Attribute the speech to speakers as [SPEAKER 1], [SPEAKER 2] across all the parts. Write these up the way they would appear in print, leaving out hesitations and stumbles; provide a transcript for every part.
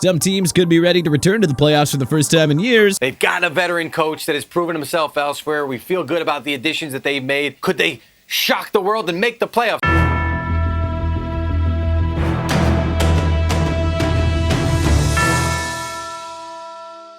[SPEAKER 1] Some teams could be ready to return to the playoffs for the first time in years.
[SPEAKER 2] They've got a veteran coach that has proven himself elsewhere. We feel good about the additions that they've made. Could they shock the world and make the playoffs?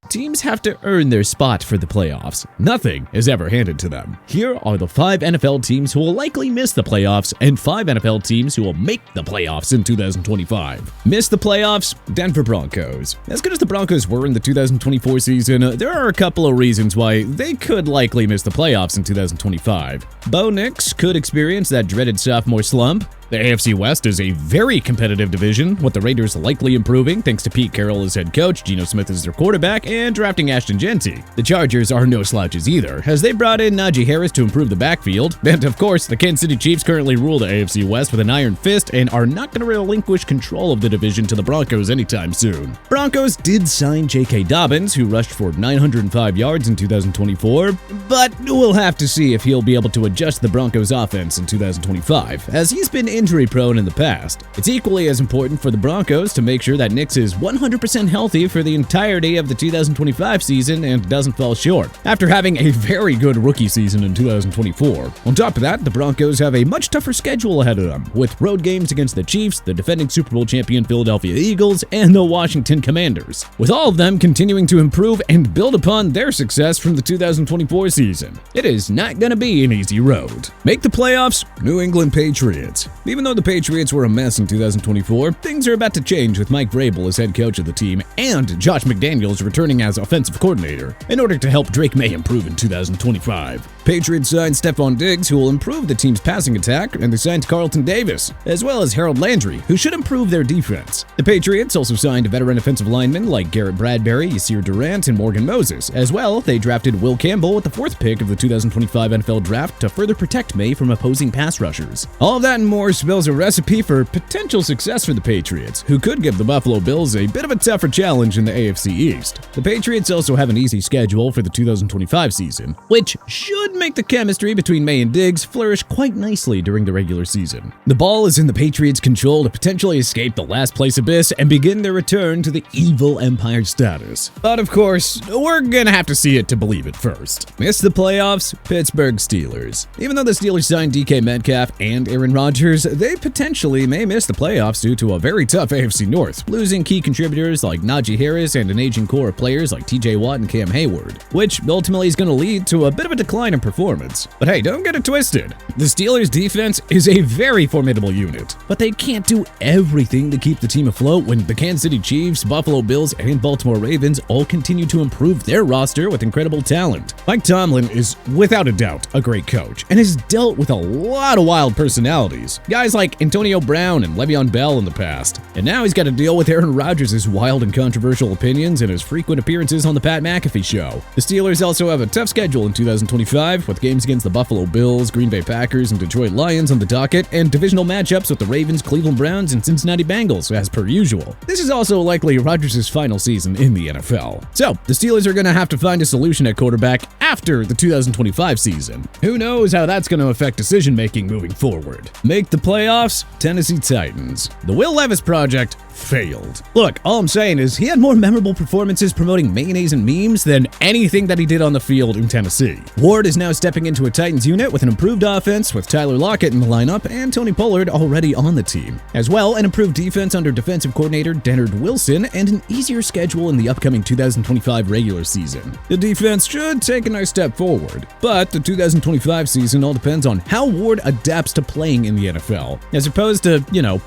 [SPEAKER 1] Teams have to earn their spot for the playoffs. Nothing is ever handed to them. Here are the 5 NFL teams who will likely miss the playoffs and 5 NFL teams who will make the playoffs in 2025. Miss the playoffs? Denver Broncos. As good as the Broncos were in the 2024 season, there are a couple of reasons why they could likely miss the playoffs in 2025. Bo Nix could experience that dreaded sophomore slump. The AFC West is a very competitive division, with the Raiders likely improving thanks to Pete Carroll as head coach, Geno Smith as their quarterback, and drafting Ashton Jeanty. The Chargers are no slouches either, as they brought in Najee Harris to improve the backfield. And of course, the Kansas City Chiefs currently rule the AFC West with an iron fist and are not going to relinquish control of the division to the Broncos anytime soon. Broncos did sign J.K. Dobbins, who rushed for 905 yards in 2024, but we'll have to see if he'll be able to adjust the Broncos offense in 2025, as he's been injury-prone in the past. It's equally as important for the Broncos to make sure that Nix is 100% healthy for the entirety of the 2025 season and doesn't fall short, after having a very good rookie season in 2024. On top of that, the Broncos have a much tougher schedule ahead of them, with road games against the Chiefs, the defending Super Bowl champion Philadelphia Eagles, and the Washington Commanders, with all of them continuing to improve and build upon their success from the 2024 season. It is not going to be an easy road. Make the playoffs? New England Patriots. Even though the Patriots were a mess in 2024, things are about to change with Mike Vrabel as head coach of the team and Josh McDaniels returning as offensive coordinator in order to help Drake May improve in 2025. Patriots signed Stephon Diggs, who will improve the team's passing attack, and they signed Carlton Davis, as well as Harold Landry, who should improve their defense. The Patriots also signed veteran offensive linemen like Garrett Bradbury, Yasir Durant, and Morgan Moses. As well, they drafted Will Campbell with the 4th pick of the 2025 NFL Draft to further protect May from opposing pass rushers. All of that and more spells a recipe for potential success for the Patriots, who could give the Buffalo Bills a bit of a tougher challenge in the AFC East. The Patriots also have an easy schedule for the 2025 season, which should make the chemistry between May and Diggs flourish quite nicely during the regular season. The ball is in the Patriots' control to potentially escape the last place abyss and begin their return to the evil empire status. But of course, we're gonna have to see it to believe it first. Miss the playoffs? Pittsburgh Steelers. Even though the Steelers signed DK Metcalf and Aaron Rodgers, they potentially may miss the playoffs due to a very tough AFC North, losing key contributors like Najee Harris and an aging core of players like TJ Watt and Cam Hayward, which ultimately is going to lead to a bit of a decline in performance. But hey, don't get it twisted. The Steelers' defense is a very formidable unit, but they can't do everything to keep the team afloat when the Kansas City Chiefs, Buffalo Bills, and Baltimore Ravens all continue to improve their roster with incredible talent. Mike Tomlin is without a doubt a great coach and has dealt with a lot of wild personalities, guys like Antonio Brown and Le'Veon Bell in the past. And now he's got to deal with Aaron Rodgers' wild and controversial opinions and his frequent appearances on the Pat McAfee Show. The Steelers also have a tough schedule in 2025, with games against the Buffalo Bills, Green Bay Packers, and Detroit Lions on the docket, and divisional matchups with the Ravens, Cleveland Browns, and Cincinnati Bengals, as per usual. This is also likely Rodgers' final season in the NFL. So, the Steelers are going to have to find a solution at quarterback after the 2025 season. Who knows how that's going to affect decision-making moving forward. Make the playoffs? Tennessee Titans. The Will Levis project failed. Look, all I'm saying is he had more memorable performances promoting mayonnaise and memes than anything that he did on the field in Tennessee. Ward is now stepping into a Titans unit with an improved offense, with Tyler Lockett in the lineup and Tony Pollard already on the team. As well, an improved defense under defensive coordinator Dennard Wilson and an easier schedule in the upcoming 2025 regular season. The defense should take a nice step forward, but the 2025 season all depends on how Ward adapts to playing in the NFL, as opposed to,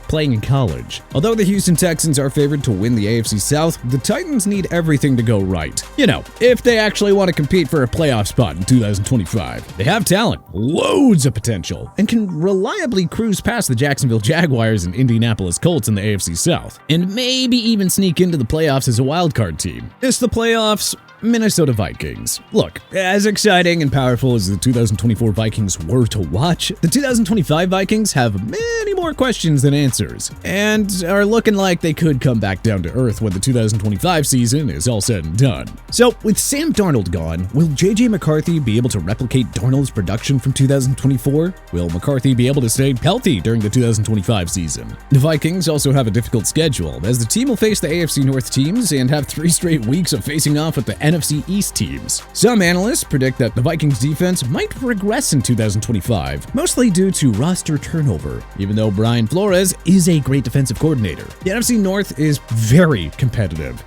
[SPEAKER 1] playing in college. Although the Houston Texans are favored to win the AFC South, the Titans need everything to go right. If they actually want to compete for a playoff spot in 2025. They have talent, loads of potential, and can reliably cruise past the Jacksonville Jaguars and Indianapolis Colts in the AFC South, and maybe even sneak into the playoffs as a wildcard team. Miss the playoffs? Minnesota Vikings. Look, as exciting and powerful as the 2024 Vikings were to watch, the 2025 Vikings have many more questions than answers, and are looking like they could come back down to earth when the 2025 season is all said and done. So, with Sam Darnold gone, will J.J. McCarthy be able to replicate Darnold's production from 2024? Will McCarthy be able to stay healthy during the 2025 season? The Vikings also have a difficult schedule, as the team will face the AFC North teams and have 3 straight weeks of facing off with the NFC East teams. Some analysts predict that the Vikings defense might regress in 2025, mostly due to roster turnover, even though Brian Flores is a great defensive coordinator. The NFC North is very competitive,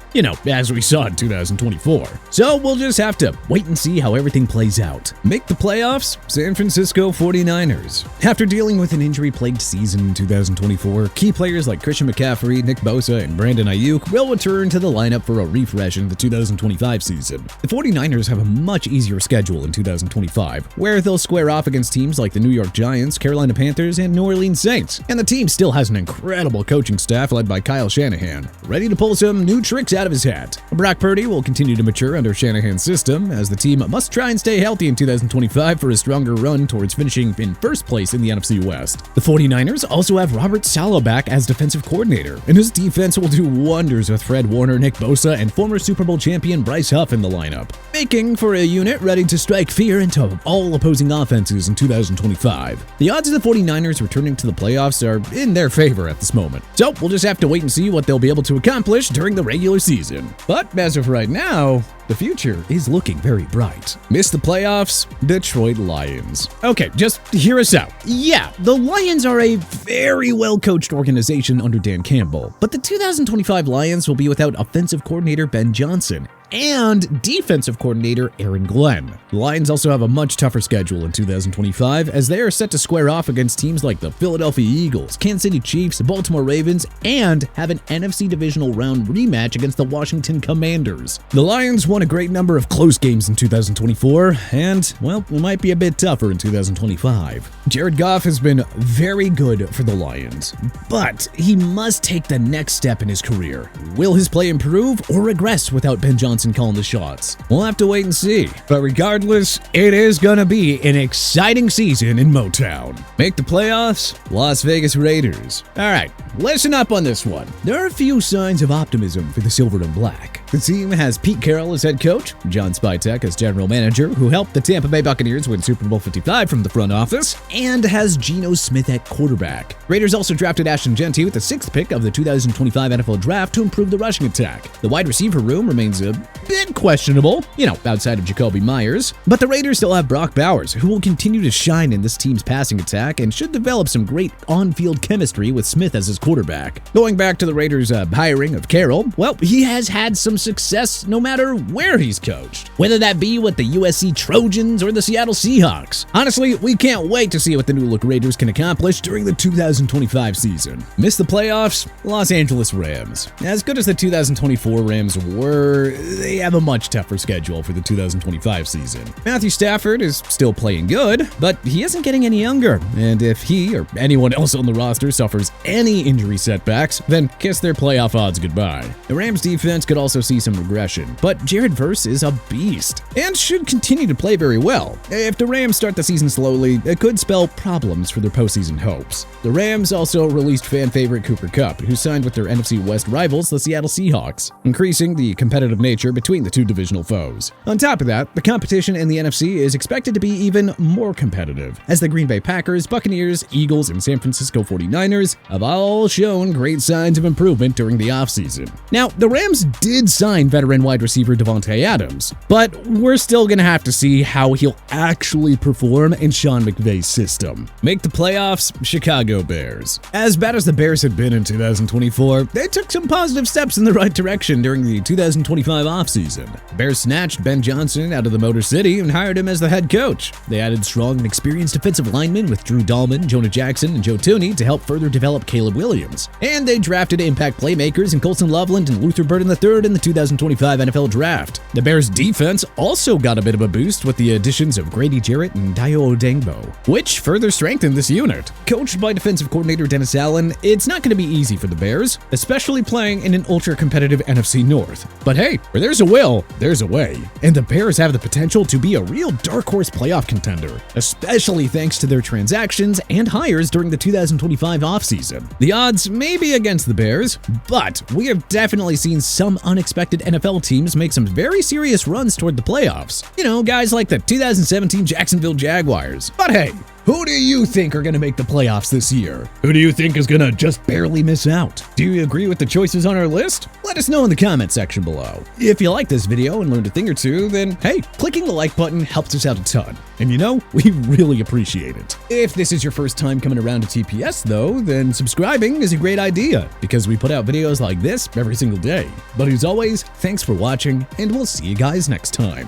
[SPEAKER 1] as we saw in 2024. So we'll just have to wait and see how everything plays out. Make the playoffs? San Francisco 49ers. After dealing with an injury-plagued season in 2024, key players like Christian McCaffrey, Nick Bosa, and Brandon Ayuk will return to the lineup for a refresh in the 2025 season. The 49ers have a much easier schedule in 2025, where they'll square off against teams like the New York Giants, Carolina Panthers, and New Orleans Saints. And the team still has an incredible coaching staff led by Kyle Shanahan, ready to pull some new tricks out of his hat. Brock Purdy will continue to mature under Shanahan's system, as the team must try and stay healthy in 2025 for a stronger run towards finishing in first place in the NFC West. The 49ers also have Robert Saleh back as defensive coordinator, and his defense will do wonders with Fred Warner, Nick Bosa, and former Super Bowl champion Bryce Huff in the lineup, making for a unit ready to strike fear into all opposing offenses in 2025. The odds of the 49ers returning to the playoffs are in their favor at this moment, so we'll just have to wait and see what they'll be able to accomplish during the regular season. But as of right now, the future is looking very bright. Miss the playoffs? Detroit Lions. Okay, just hear us out. Yeah, the Lions are a very well-coached organization under Dan Campbell, but the 2025 Lions will be without offensive coordinator Ben Johnson and defensive coordinator Aaron Glenn. The Lions also have a much tougher schedule in 2025, as they are set to square off against teams like the Philadelphia Eagles, Kansas City Chiefs, Baltimore Ravens, and have an NFC divisional round rematch against the Washington Commanders. The Lions won a great number of close games in 2024, and, well, it might be a bit tougher in 2025. Jared Goff has been very good for the Lions, but he must take the next step in his career. Will his play improve or regress without Ben Johnson calling the shots? We'll have to wait and see. But regardless, it is gonna be an exciting season in Motown. Make the playoffs? Las Vegas Raiders. Alright, listen up on this one. There are a few signs of optimism for the Silver and Black. The team has Pete Carroll as head coach, John Spytek as general manager, who helped the Tampa Bay Buccaneers win Super Bowl 55 from the front office, and has Geno Smith at quarterback. Raiders also drafted Ashton Genty with the 6th pick of the 2025 NFL Draft to improve the rushing attack. The wide receiver room remains a bit questionable, outside of Jacoby Myers, but the Raiders still have Brock Bowers, who will continue to shine in this team's passing attack and should develop some great on-field chemistry with Smith as his quarterback. Going back to the Raiders' hiring of Carroll, well, he has had some success no matter where he's coached, whether that be with the USC Trojans or the Seattle Seahawks. Honestly, we can't wait to see what the new-look Raiders can accomplish during the 2025 season. Miss the playoffs? Los Angeles Rams. As good as the 2024 Rams were, they have a much tougher schedule for the 2025 season. Matthew Stafford is still playing good, but he isn't getting any younger, and if he or anyone else on the roster suffers any injury setbacks, then kiss their playoff odds goodbye. The Rams defense could also see some regression, but Jared Verse is a beast and should continue to play very well. If the Rams start the season slowly, it could spell problems for their postseason hopes. The Rams also released fan favorite Cooper Kupp, who signed with their NFC West rivals, the Seattle Seahawks, increasing the competitive nature between the two divisional foes. On top of that, the competition in the NFC is expected to be even more competitive, as the Green Bay Packers, Buccaneers, Eagles, and San Francisco 49ers have all shown great signs of improvement during the offseason. Now, the Rams did sign veteran wide receiver Devontae Adams, but we're still gonna have to see how he'll actually perform in Sean McVay's system. Make the playoffs? Chicago Bears. As bad as the Bears had been in 2024, they took some positive steps in the right direction during the 2025 offseason. The Bears snatched Ben Johnson out of the Motor City and hired him as the head coach. They added strong and experienced defensive linemen with Drew Dahlman, Jonah Jackson, and Joe Tooney to help further develop Caleb Williams. And they drafted impact playmakers in Colson Loveland and Luther Burden III in the 2025 NFL Draft. The Bears' defense also got a bit of a boost with the additions of Grady Jarrett and Dayo Odengbo, which further strengthened this unit. Coached by defensive coordinator Dennis Allen, it's not going to be easy for the Bears, especially playing in an ultra-competitive NFC North. But hey, where there's a a will, there's a way. And the Bears have the potential to be a real dark horse playoff contender, especially thanks to their transactions and hires during the 2025 offseason. The odds may be against the Bears, but we have definitely seen some unexpected NFL teams make some very serious runs toward the playoffs. You know, guys like the 2017 Jacksonville Jaguars. But hey, who do you think are going to make the playoffs this year? Who do you think is going to just barely miss out? Do you agree with the choices on our list? Let us know in the comment section below. If you liked this video and learned a thing or two, then hey, clicking the like button helps us out a ton. And you know, we really appreciate it. If this is your first time coming around to TPS though, then subscribing is a great idea because we put out videos like this every single day. But as always, thanks for watching and we'll see you guys next time.